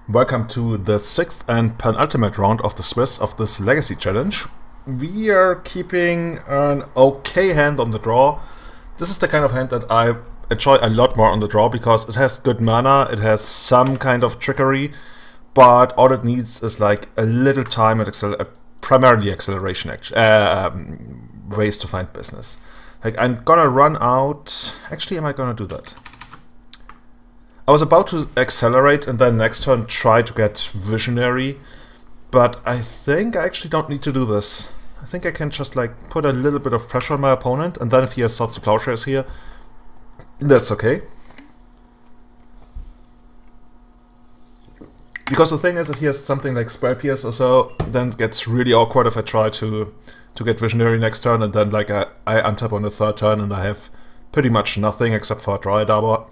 Welcome to the 6th and penultimate round of the Swiss of this Legacy Challenge. We are keeping an okay hand on the draw. This is the kind of hand that I enjoy a lot more on the draw because it has good mana, it has some kind of trickery, but all it needs is like a little time and primarily acceleration ways to find business. Like I'm gonna run out... Actually, am I gonna do that? I was about to accelerate and then next turn try to get Visionary, but I think I actually don't need to do this. I think I can just like put a little bit of pressure on my opponent, and then if he has Swords to Plowshares here, that's okay. Because the thing is, if he has something like Spell Pierce or so, then it gets really awkward if I try to get Visionary next turn, and then like I untap on the third turn and I have pretty much nothing except for a Dryad Arbor.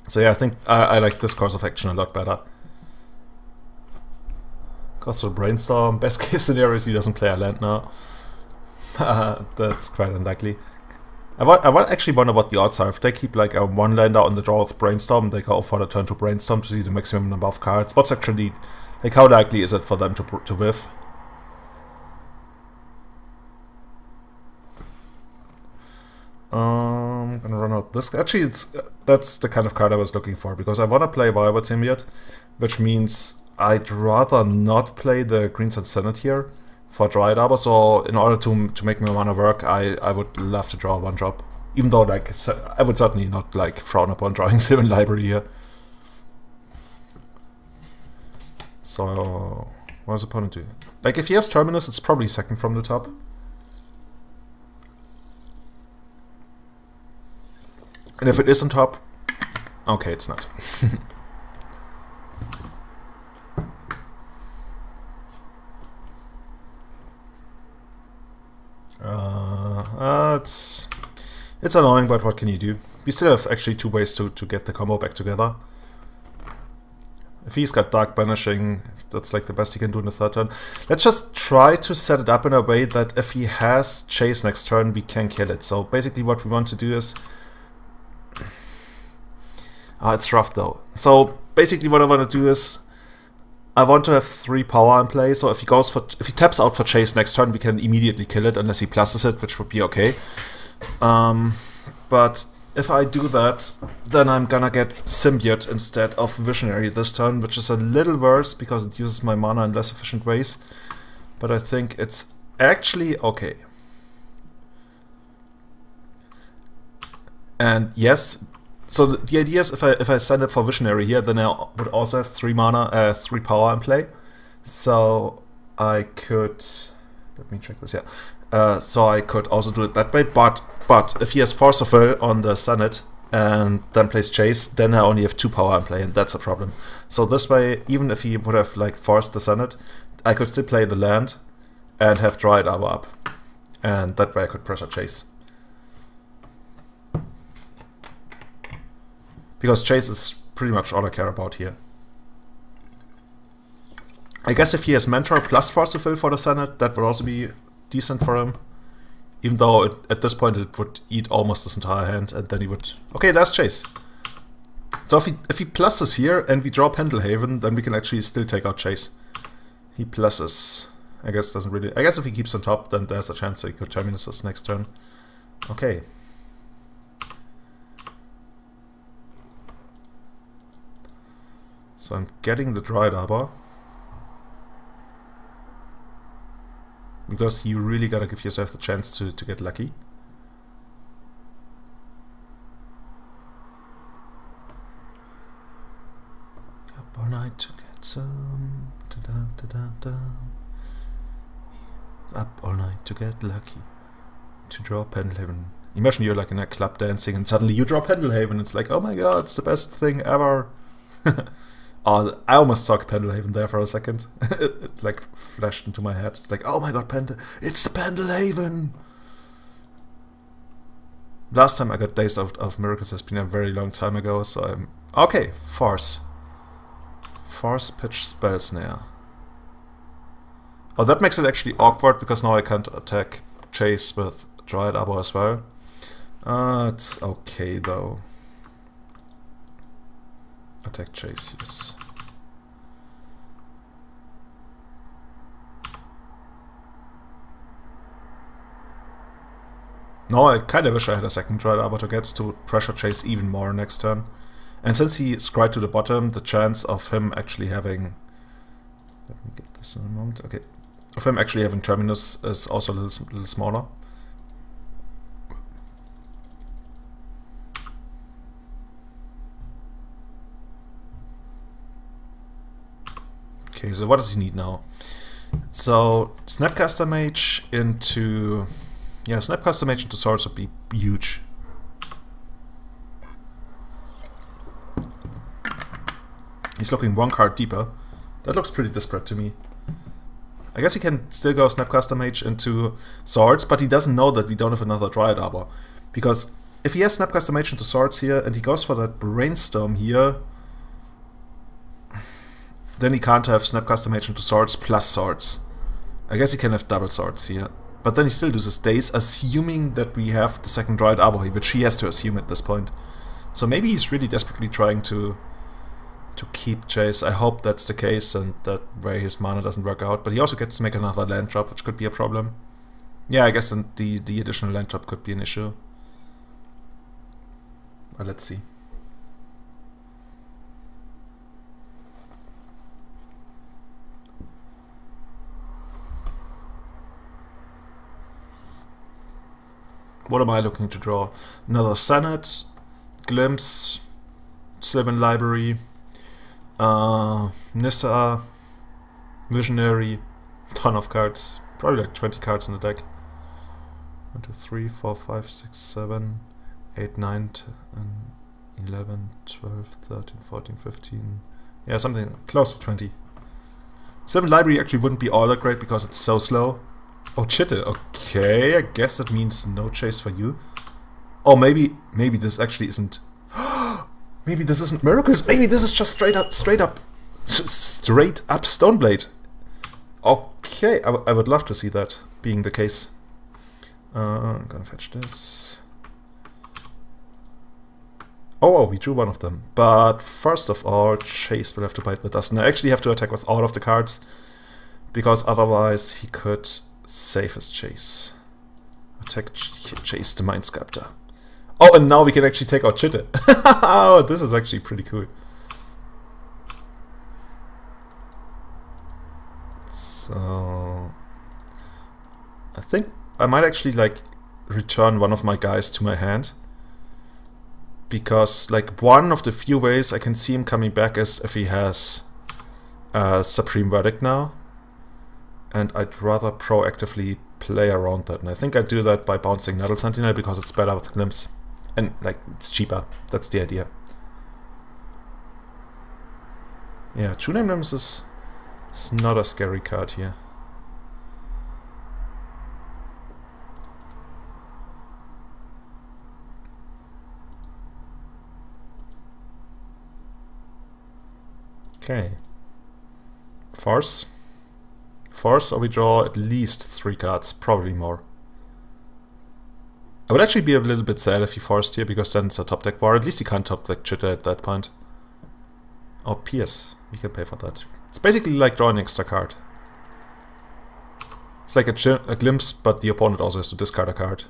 So yeah, I think I like this course of action a lot better. Goes to Brainstorm. Best case scenario is he doesn't play a land now. That's quite unlikely. I actually wonder what the odds are. If they keep like a one lander on the draw with Brainstorm, they go for the turn to Brainstorm to see the maximum number of cards. What's actually, like, how likely is it for them to whiff? I'm gonna run out this. Actually, that's the kind of card I was looking for, because I want to play Violet Symbiote, which means I'd rather not play the Green Sun Senate here for Dryad Arbor. So in order to make my mana work, I would love to draw one drop. Even though like I would certainly not like frown upon drawing Sylvan Library here. So what does opponent do? Like if he has Terminus, it's probably second from the top. And if it is on top, okay, it's not. It's annoying, but what can you do? We still have actually two ways to get the combo back together. If he's got Dark Banishing, that's like the best he can do in the third turn. Let's just try to set it up in a way that if he has Chase next turn, we can kill it. So basically what we want to do is... it's rough though. So basically what I want to do is I want to have 3 power in play. So if he taps out for Chase next turn, we can immediately kill it unless he pluses it, which would be okay. But if I do that, then I'm gonna get Symbiote instead of Visionary this turn, which is a little worse because it uses my mana in less efficient ways. But I think it's actually okay. And yes, so the idea is if I send it for Visionary here, then I would also have 3 mana, 3 power in play. So I could, let me check this. Yeah, so I could also do it that way. But if he has Force of Will on the Senate and then plays Chase, then I only have 2 power in play, and that's a problem. So this way, even if he would have like forced the Senate, I could still play the land and have Dryad Arbor up, and that way I could pressure Chase. Because Chase is pretty much all I care about here. I guess if he has Mentor plus Force of Will for the Senate, that would also be decent for him. Even though at this point it would eat almost his entire hand, and then he would... Okay, that's Chase. So if he pluses here and we draw Pendelhaven, then we can actually still take out Chase. He pluses. I guess doesn't really... I guess if he keeps on top, then there's a chance that he could Terminus us next turn. Okay. So I'm getting the Dryad Arbor. Because you really gotta give yourself the chance to get lucky. Up all night to get some. Up all night to get lucky. To draw Pendelhaven. Imagine you're like in a club dancing and suddenly you draw Pendelhaven. It's like, oh my god, it's the best thing ever. Oh, I almost saw Pendelhaven there for a second. It like flashed into my head. It's like, oh my god, it's the Pendelhaven! Last time I got Days of Miracles has been a very long time ago, so I'm... Okay, Force. Force, Pitch, Spell Snare. Oh, that makes it actually awkward, because now I can't attack Chase with Dryad Arbor as well. It's okay though. Attack Chase, yes. No, I kind of wish I had a second Dread Arbor to get to pressure chase even more next turn. And since he scryed to the bottom, the chance of him actually having... Let me get this in a moment. Okay. Of him actually having Terminus is also a little smaller. Okay, so what does he need now? So, Snapcaster Mage into... Yeah, Snapcaster Mage into Swords would be huge. He's looking one card deeper. That looks pretty desperate to me. I guess he can still go Snapcaster Mage into Swords, but he doesn't know that we don't have another Dryad Arbor. Because if he has Snapcaster Mage into Swords here, and he goes for that Brainstorm here, then he can't have Snapcaster Mage into Swords plus Swords. I guess he can have double Swords here. But then he still loses days, assuming that we have the second Dryad Arbor, which he has to assume at this point. So maybe he's really desperately trying to keep Chase. I hope that's the case and that way his mana doesn't work out. But he also gets to make another land drop, which could be a problem. Yeah, I guess the additional land drop could be an issue. But let's see. What am I looking to draw? Another Senate, Glimpse, Sylvan Library, Nissa, Visionary, ton of cards. Probably like 20 cards in the deck. 1, 2, 3, 4, 5, 6, 7, 8, 9, 10, 11, 12, 13, 14, 15. Yeah, something close to 20. Sylvan Library actually wouldn't be all that great because it's so slow. Oh, Chitte. Okay, I guess that means no chase for you. Oh, maybe this actually isn't. Maybe this isn't Miracles. Maybe this is just straight up Stoneblade. Okay, I would love to see that being the case. I'm gonna fetch this. Oh, we drew one of them. But first of all, Chase will have to bite the dust. And I actually have to attack with all of the cards, because otherwise he could save his Chase. Attack Chase the Mind Sculptor. Oh, and now we can actually take out Chitte. Oh, this is actually pretty cool. So I think I might actually like return one of my guys to my hand, because like one of the few ways I can see him coming back is if he has Supreme Verdict now, and I'd rather proactively play around that, and I think I do that by bouncing Nettle Sentinel because it's better with Glimpse. And, like, it's cheaper. That's the idea. Yeah, True Name Glimpse is not a scary card here. Okay. Force. Force, or we draw at least 3 cards, probably more. I would actually be a little bit sad if he forced here, because then it's a top deck war. At least he can't top deck Chitte at that point. Oh, Pierce. We can pay for that. It's basically like drawing an extra card. It's like a Glimpse, but the opponent also has to discard a card.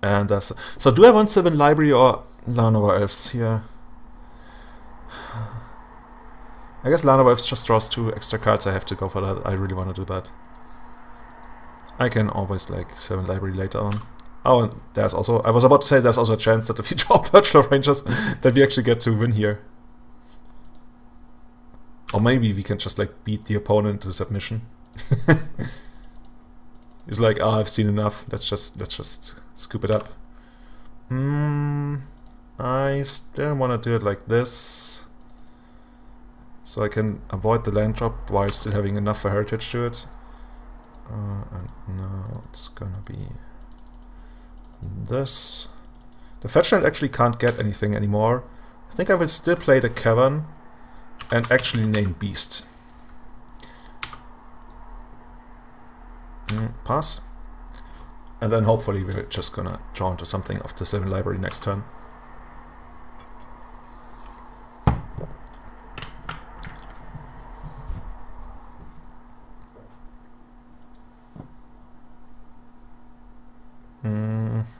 And that's... So do I want Sylvan Library or Llanowar Elves here? I guess Llanowar Elves just draws 2 extra cards. I have to go for that. I really want to do that. I can always like Sylvan Library later on. Oh, and there's also... I was about to say there's also a chance that if you draw Virtual Rangers that we actually get to win here. Or maybe we can just like beat the opponent to submission. He's like, oh, I've seen enough. Let's just scoop it up. I still want to do it like this, so I can avoid the land drop while still having enough for heritage to it. And now it's gonna be this. The Fetchland actually can't get anything anymore. I think I will still play the Cavern and actually name Beast. Pass. And then hopefully we're just gonna draw into something of the Sylvan Library next turn.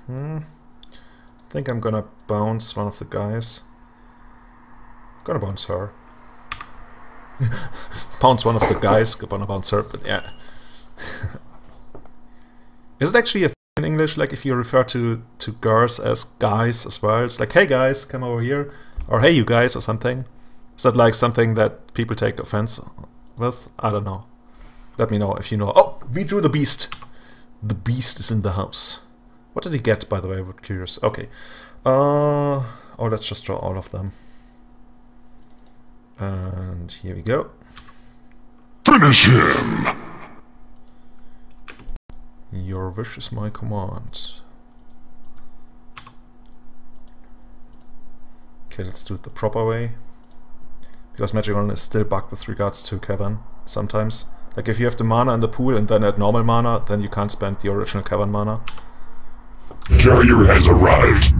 I think I'm gonna bounce one of the guys. Gonna bounce her. Bounce one of the guys, gonna bounce her, but yeah. Is it actually a thing in English, like if you refer to girls as guys as well? It's like, hey guys, come over here. Or hey you guys, or something. Is that like something that people take offense with? I don't know. Let me know if you know. Oh, we drew the beast. The beast is in the house. What did he get, by the way? I'm curious. Okay. Oh, let's just draw all of them. And here we go. Finish him! Your wish is my command. Okay, let's do it the proper way. Because Magic Online is still bugged with regards to Cavern sometimes. Like if you have the mana in the pool and then add normal mana, then you can't spend the original Cavern mana. Carrier has arrived.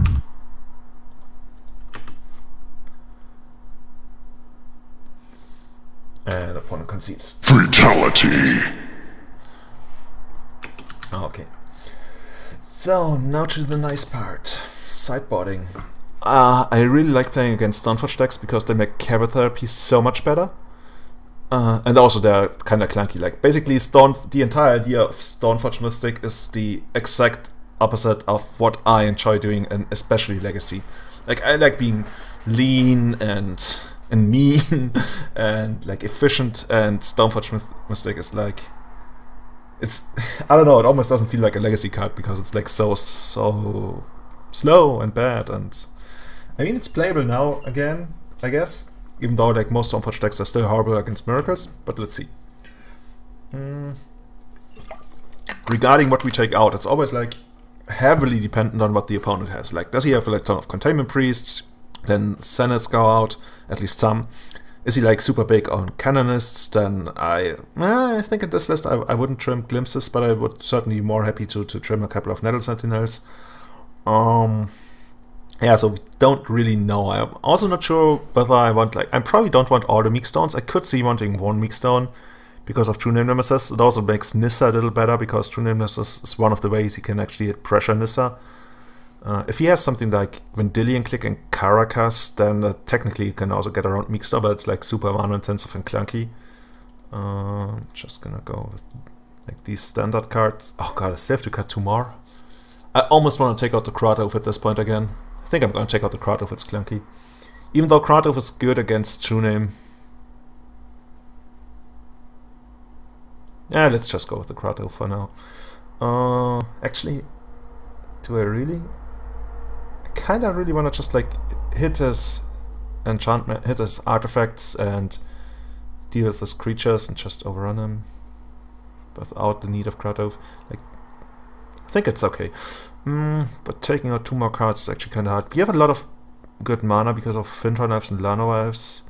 And opponent concedes. Fatality. Okay. So, now to the nice part. Sideboarding. I really like playing against Stoneforge decks because they make Cardboard Therapy so much better. And also they're kind of clunky. Like, basically the entire idea of Stoneforge Mystic is the exact opposite of what I enjoy doing, and especially Legacy. Like, I like being lean and mean and like efficient, and Stoneforge Mystic is like, it's, I don't know, it almost doesn't feel like a Legacy card because it's like so slow and bad. And I mean, it's playable now again, I guess, even though like most Stoneforge decks are still horrible against miracles, but let's see. Regarding what we take out, it's always like heavily dependent on what the opponent has. Like, does he have like a ton of Containment Priests? Then Senates go out, at least some. Is he like super big on Canonists? Then I think in this list I wouldn't trim Glimpses, but I would certainly be more happy to trim a couple of Nettle Sentinels. Yeah, so we don't really know. I'm also not sure whether I want, like, I probably don't want all the Meek Stones. I could see wanting one Meek Stone because of True Name Nemesis. It also makes Nissa a little better because True Name Nemesis is one of the ways you can actually hit pressure Nissa. If he has something like Vendilion Click and Caracas, then technically you can also get around Meek Stone, but it's like super mana intensive and clunky. Just gonna go with like these standard cards. Oh god, I still have to cut two more. I almost want to take out the Kratos at this point again. I think I'm going to take out the Kratos, it's clunky. Even though Kratos is good against True Name. Yeah, let's just go with the Kratos for now. Actually, do I really? I kind of really want to just like hit his enchantment, hit his artifacts and deal with his creatures and just overrun him without the need of Kratos. Like, I think it's okay. But taking out two more cards is actually kind of hard. We have a lot of good mana because of Fintar Knives and Lano Elves.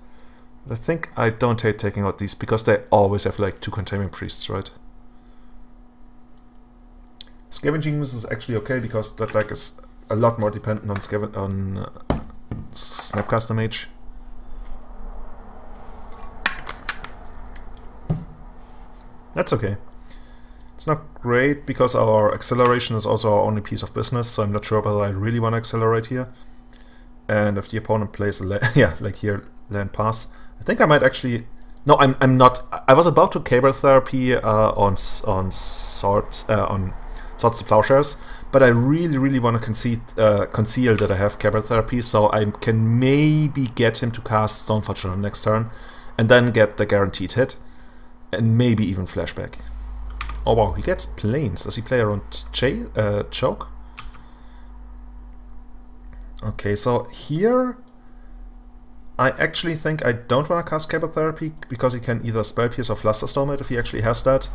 But I think I don't hate taking out these because they always have like two Containment Priests, right? Scavenging Muse is actually okay because that deck is a lot more dependent on Snapcaster Mage. That's okay. It's not great because our acceleration is also our only piece of business, so I'm not sure whether I really want to accelerate here. And if the opponent plays a yeah, like here, land pass, I think I might actually. No, I'm not. I was about to Cardboard Therapy on Swords to Plowshares, but I really want to conceal that I have Cardboard Therapy, so I can maybe get him to cast Stoneforge on next turn, and then get the guaranteed hit, and maybe even flashback. Oh wow, he gets Plains. Does he play around Choke? Okay, so here I actually think I don't want to cast Cardboard Therapy because he can either Spell Pierce or Flusterstorm it if he actually has that.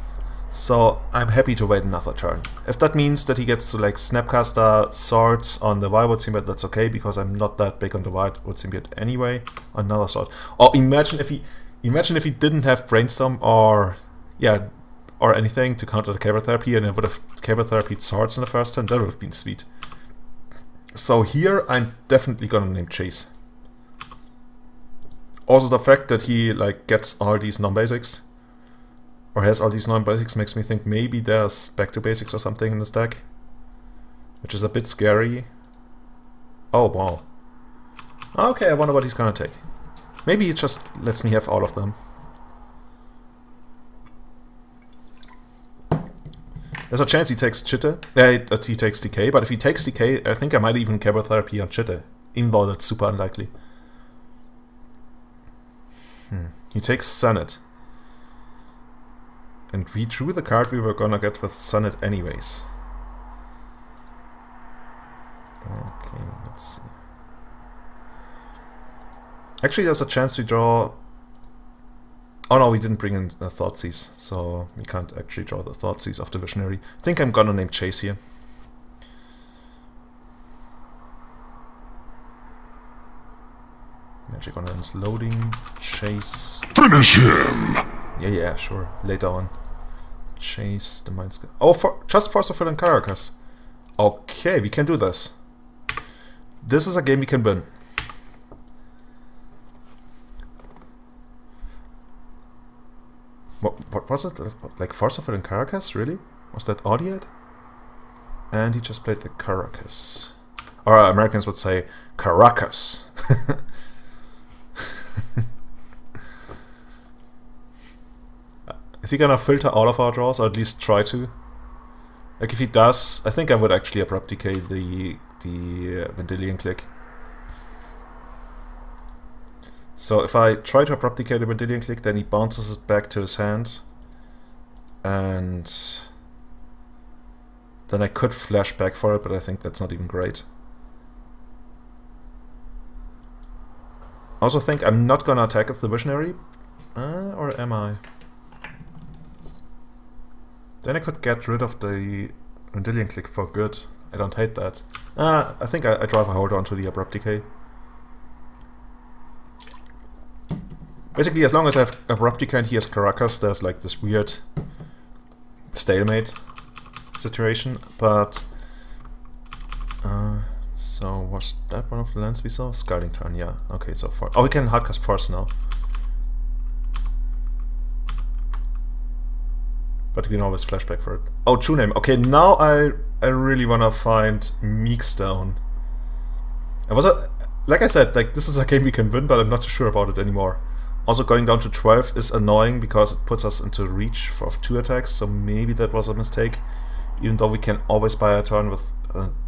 So I'm happy to wait another turn. If that means that he gets to like Snapcaster Swords on the Wildwood Symbiote, that's okay because I'm not that big on the Wildwood Symbiote anyway. Another sword. Or imagine if he didn't have Brainstorm or or anything to counter the Cardboard Therapy, and it would have Cardboard Therapy Swords in the first turn. That would have been sweet. So here I'm definitely gonna name Chase. Also the fact that he like gets all these non-basics, or has all these non-basics, makes me think maybe there's back to basics or something in this deck. which is a bit scary. Oh, wow. Okay, I wonder what he's gonna take. Maybe he just lets me have all of them. There's a chance he takes Chitte, that he takes Decay, but if he takes Decay, I think I might even Chemotherapy on Chitte, even though that's super unlikely. He takes Sonnet. And we drew the card we were gonna get with Sonnet anyways. Okay, let's see. Actually, there's a chance we draw... Oh no, we didn't bring in the Thoughtseize, so we can't actually draw the Thoughtseize of the Visionary. I think I'm gonna name Chase here. Magic on ends loading. Chase. Finish him! Yeah, sure. Later on. Chase the Mind Skill. Oh, just Force of Will and Caracas. Okay, we can do this. This is a game we can win. What was it? Like Force of Will and Caracas? Really? Was that all he had? And he just played the Caracas. Or Americans would say Caracas. Is he gonna filter all of our draws, or at least try to? Like if he does, I think I would actually Abrupt Decay the Vendilion Click. So if I try to Abrupt Decay the Vendilion Click, then he bounces it back to his hand. And then I could flash back for it, but I think that's not even great. I also think I'm not gonna attack with the Visionary. Or am I? Then I could get rid of the Vendilion Click for good. I don't hate that. I think I'd rather hold on to the Abrupt Decay. Basically, as long as I have Abrupt Decay and he has Caracas, there's like this weird stalemate situation. But so was that one of the lands we saw? Scouting Turn, yeah. Okay, so far. Oh, we can hardcast Force now. But we can always flashback for it. Oh, True Name. Okay, now I really wanna find Meekstone. Like I said, like this is a game we can win, but I'm not too sure about it anymore. Also, going down to 12 is annoying because it puts us into reach of 2 attacks, so maybe that was a mistake. Even though we can always buy a turn with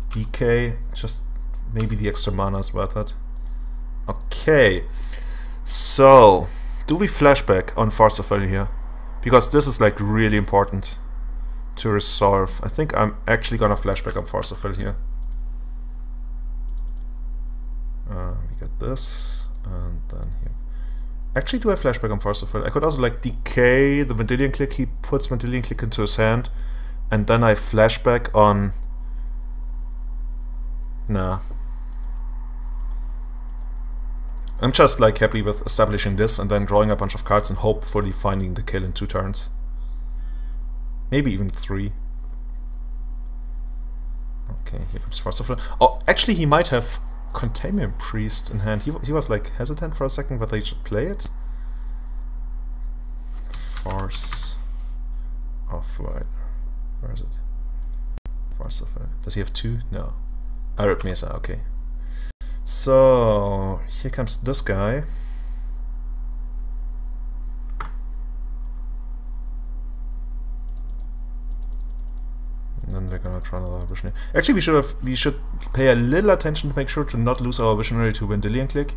DK, just maybe the extra mana is worth it. Okay, so do we flashback on Force of Will here? Because this is like really important to resolve. I think I'm actually gonna flashback on Force of Will here. We get this, and then here. Actually, do I flashback on Force of Will? I could also like decay the Vendilion Click. He puts Vendilion Click into his hand, and then I flashback on. Nah. I'm just like happy with establishing this and then drawing a bunch of cards and hopefully finding the kill in 2 turns. Maybe even 3. Okay, here comes Force of Will. Oh, actually he might have Containment Priest in hand. He was like hesitant for a second whether he should play it. Force of Will. Where is it? Force of Will. Does he have 2? No. Arab Mesa, okay. So, here comes this guy. And then we're gonna try another Visionary. Actually, we should pay a little attention to make sure to not lose our Visionary to Vendilion Click.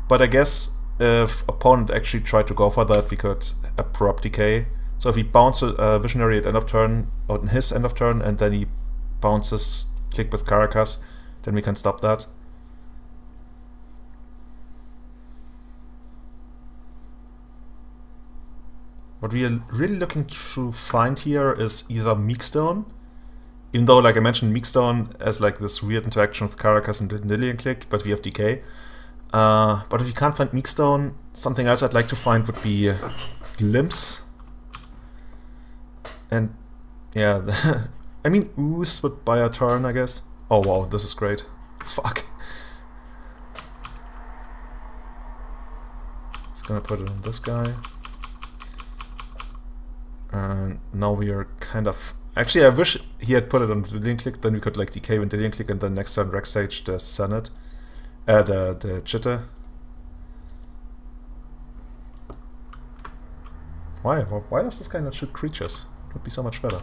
But I guess if opponent actually tried to go for that, we could Abrupt Decay. So if he bounces a Visionary at end of turn, or in his end of turn, and then he bounces Click with Caracas, then we can stop that. What we are really looking to find here is either Meekstone, even though, like I mentioned, Meekstone has like this weird interaction with Caracas and Vendilion Click, but we have Decay. But if we can't find Meekstone, something else I'd like to find would be Glimpse. And yeah, I mean, Ooze would buy a turn, I guess. Oh wow, this is great. Fuck. It's gonna put it on this guy. And now we are kind of Actually, I wish he had put it on Julian click, then we could like decay when Julian click and then next turn Rex Sage the Senate. The Chitter. Why does this guy not shoot creatures? It would be so much better.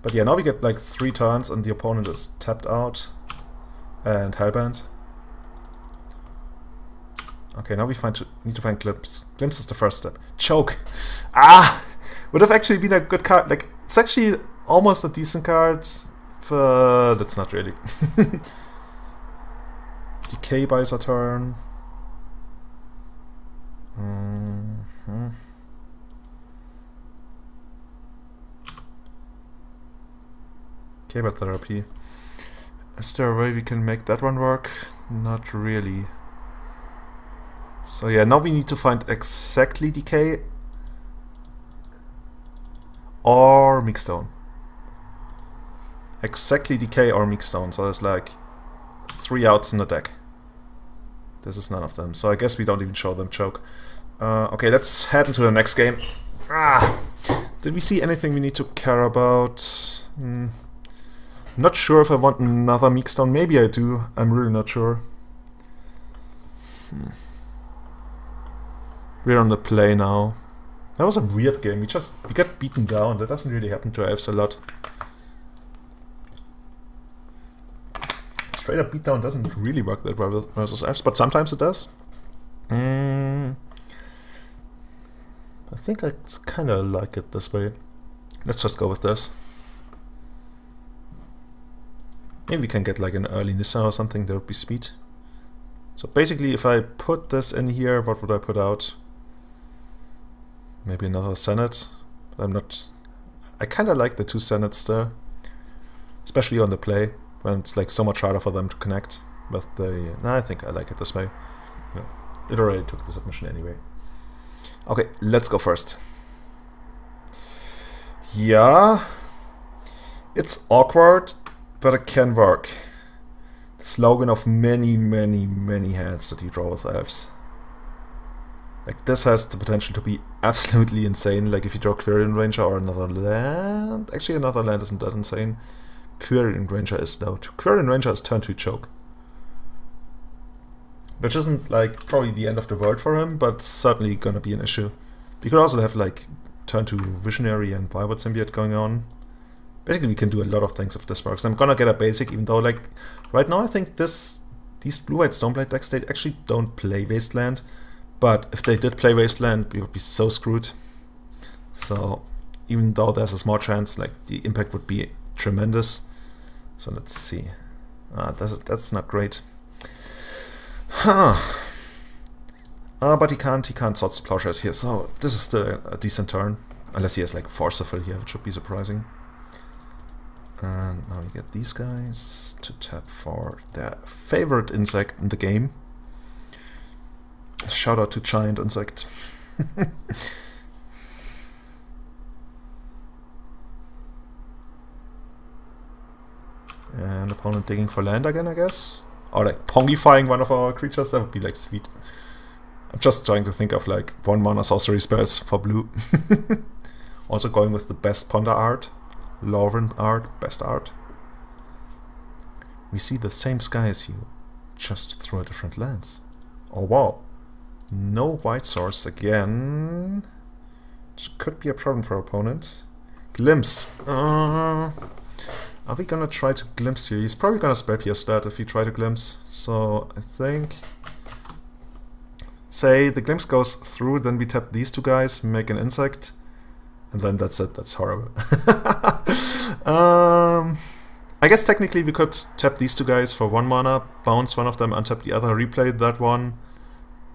But yeah, now we get like 3 turns and the opponent is tapped out and hellbent. Okay, now we need to find Glimpse. Glimpse is the first step. Choke! Ah! Would have actually been a good card. Like, it's actually almost a decent card, but it's not really. Decay buys a turn. Cable therapy. Is there a way we can make that one work? Not really. So yeah, now we need to find exactly Decay or Meekstone. Exactly Decay or Meekstone. So there's like 3 outs in the deck. This is none of them. So I guess we don't even show them choke. Okay, let's head into the next game. Did we see anything we need to care about? Not sure if I want another Meekstone. Maybe I do. I'm really not sure. We're on the play now. That was a weird game. We got beaten down. That doesn't really happen to Elves a lot. Straight up beatdown doesn't really work that well versus Elves, but sometimes it does. I think I kind of like it this way. Let's just go with this. Maybe we can get like an early Nissa or something, that would be sweet. So basically if I put this in here, what would I put out? Maybe another Senate, but I'm not... I kind of like the 2 Senates there. Especially on the play, when it's like so much harder for them to connect. But the... I think I like it this way. Yeah. It already took the submission anyway. Okay, let's go first. Yeah... It's awkward, but it can work. The slogan of many, many, many hands that you draw with Elves. Like, this has the potential to be absolutely insane. Like, if you draw Quirion Ranger or another land... Actually, another land isn't that insane. Quirion Ranger is though. Quirion Ranger is turn 2 choke. Which isn't, like, probably the end of the world for him, but certainly gonna be an issue. You could also have, like, turn 2 Visionary and Violet Symbiote going on. Basically, we can do a lot of things if this works. I'm gonna get a basic, even though, like, right now I think these blue-white Stoneblade decks, they actually don't play Wasteland. But if they did play Wasteland, we would be so screwed. So, even though there's a small chance, like, the impact would be tremendous. So let's see. That's not great. Huh. But he can't Swords to Plowshares here, so this is still a decent turn. Unless he has, like, Forceful here, which would be surprising. And now we get these guys to tap for their favorite insect in the game. Shout out to Giant Insect. And opponent digging for land again, I guess. Or like pongifying one of our creatures, that would be like sweet. I'm just trying to think of like 1-mana sorcery spells for blue. Also going with the best Ponder art. Lauren art, best art. We see the same sky as you, just through a different lens. Oh wow. No white source again. This could be a problem for opponents. Glimpse. Are we gonna try to glimpse here? He's probably gonna spell pierce that if we try to glimpse. So I think... Say the glimpse goes through, then we tap these 2 guys, make an insect. And then that's it. That's horrible. I guess technically we could tap these 2 guys for 1 mana, bounce one of them, untap the other, replay that one,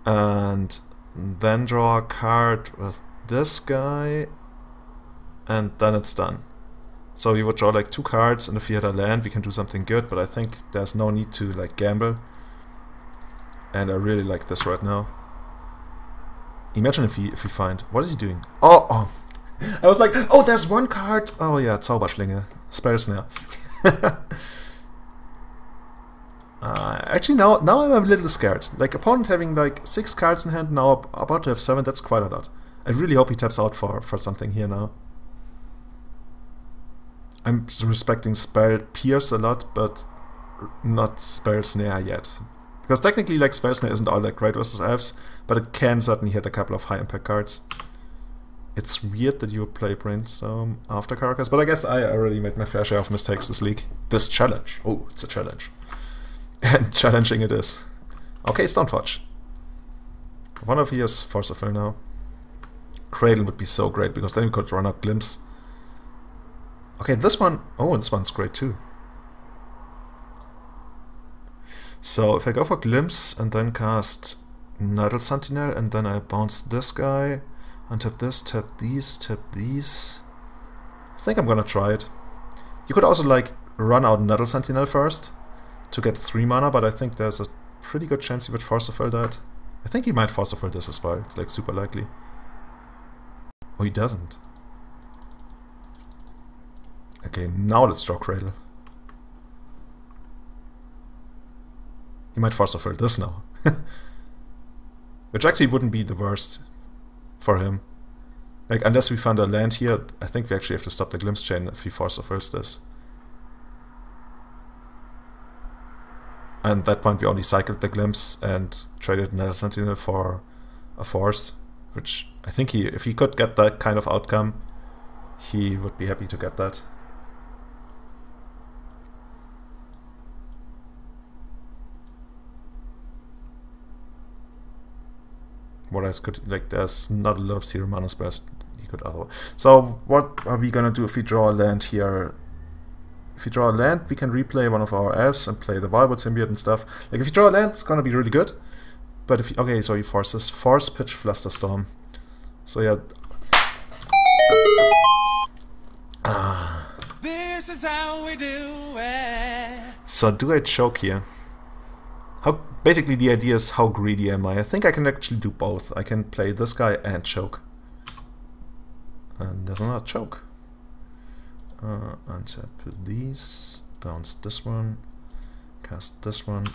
and then draw a card with this guy, and then it's done. So we would draw like 2 cards, and if we had a land, we can do something good. But I think there's no need to like gamble, and I really like this right now. Imagine if we find... What is he doing? Oh! I was like, oh, there's 1 card! Oh yeah, Zauberschlinge. Spell Snare. Actually, now I'm a little scared. Like, opponent having like 6 cards in hand, now about to have 7, that's quite a lot. I really hope he taps out for something here now. I'm respecting Spell Pierce a lot, but not Spell Snare yet. Because technically, like, Spell Snare isn't all that great versus Elves, but it can certainly hit a couple of high impact cards. It's weird that you play Brainstorm after Carcass, but I guess I already made my fair share of mistakes this league. This challenge. Oh, it's a challenge. And challenging it is. Okay, Stoneforge. One of you is Force of Will now. Cradle would be so great, because then we could run out Glimpse. Okay, this one... Oh, this one's great too. So, if I go for Glimpse and then cast Nettle Sentinel, and then I bounce this guy, untap this, tap these... I think I'm gonna try it. You could also, like, run out Nettle Sentinel first to get 3 mana, but I think there's a pretty good chance he would Force of Will that. I think he might Force of Will this as well. It's, like, super likely. Oh, he doesn't. Okay, now let's draw Cradle. He might Force of Will this now. Which actually wouldn't be the worst for him. Like, unless we find a land here, I think we actually have to stop the Glimpse chain if he Force of Wills this. And at that point we only cycled the Glimpse and traded Nettle Sentinel for a Force. Which I think if he could get that kind of outcome, he would be happy to get that. What else could, like, there's not a lot of 0 mana spells he could otherwise. So what are we gonna do if we draw a land here? If we draw a land, we can replay one of our elves and play the Wildwood Symbiote and stuff. Like, if you draw a land, it's gonna be really good. But if you, okay, so he forces Force Pitch Flusterstorm. So yeah. This is how we do it. So do I choke here? How basically the idea is how greedy am I? I think I can actually do both. I can play this guy and choke. And there's another choke. Untap these, bounce this one, cast this one.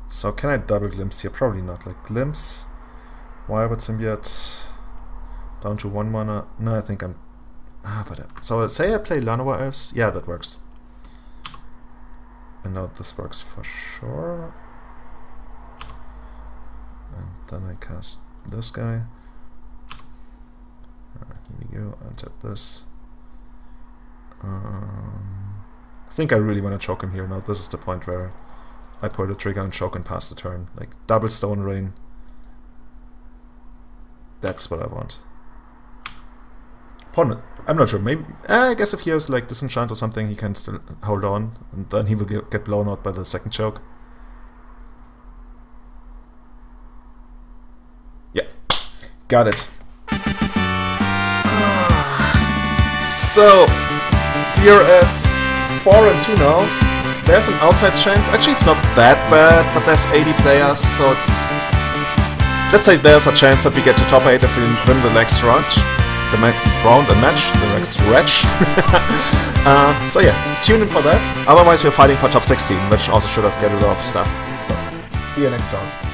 So can I double Glimpse here? Probably not. Like Glimpse, Wildwood Symbiote, down to 1 mana. No, I think I'm... so say I play Llanowar Elves. Yeah, that works. And now this works for sure. And then I cast this guy. Here we go, untap this. I think I really want to choke him here now. This is the point where I pull the trigger and choke and pass the turn. Like, double Stone Rain. That's what I want. Opponent. I'm not sure. Maybe I guess if he has like Disenchant or something, he can still hold on, and then he will get blown out by the second choke. Yeah, got it. So we're at 4-2 now. There's an outside chance. Actually, it's not that bad, but there's 80 players, so it's... Let's say there's a chance that we get to top 8 if we win the next round. The next round and match, the next match. So yeah, tune in for that. Otherwise we're fighting for top 16, which also should us get a lot of stuff. So, see you next round.